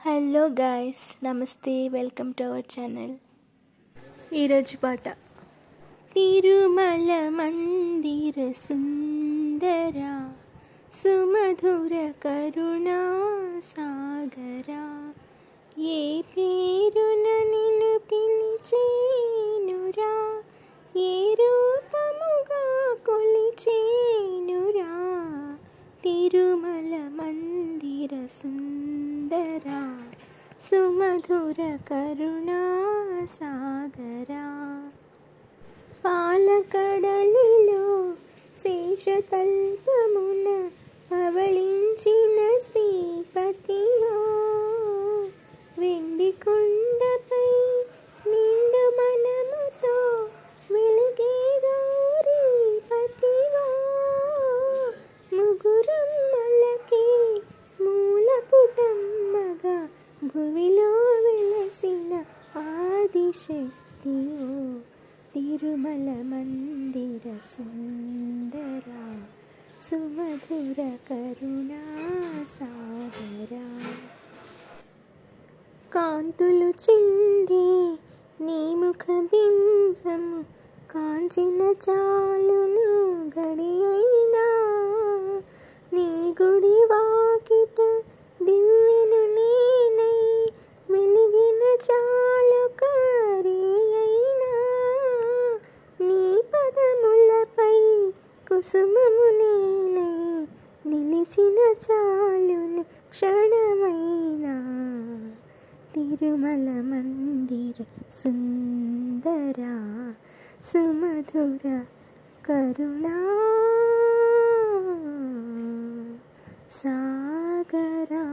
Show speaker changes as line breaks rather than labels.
Hello guys, నమస్తే. Welcome to our channel. ఈరోజు పాట తిరుమల మందిర సుందర సుమధుర కరుణా సాగరా, ఏ పేరున నిన్ను పిలిచేనురా, ఏ రూపముగా కొలిచేనురా, తిరుమల మందిర సుందరా సుమధుర కరుణా సాగరా. పాలకడలిలో శేషతల్పమున పవళించిన శ్రీపతియో, వెండి కొండపై నిండు మనముతో వెలిగే గౌరీపతివో, ముగురమ్మలకే మూలపుటమ్మగా భువిలో వెలసిన ఆదిశక్తియో, తిరుమల మందిర సుందర సుమధుర కరుణా సాగరా. కాంతులు చిందే నీ ముఖ బింబము కాంచిన చాలును గడి అయినా, నీ గుడి వాకిట దివ్యను నేనై వెలిగిన చాలు కారే అయినా, నీ పదములపై కుసుమము నేనై నిలిచిన చాలును క్షణమైనా, తిరుమల మందిర సుందర సుమధుర కరుణా సాగరా.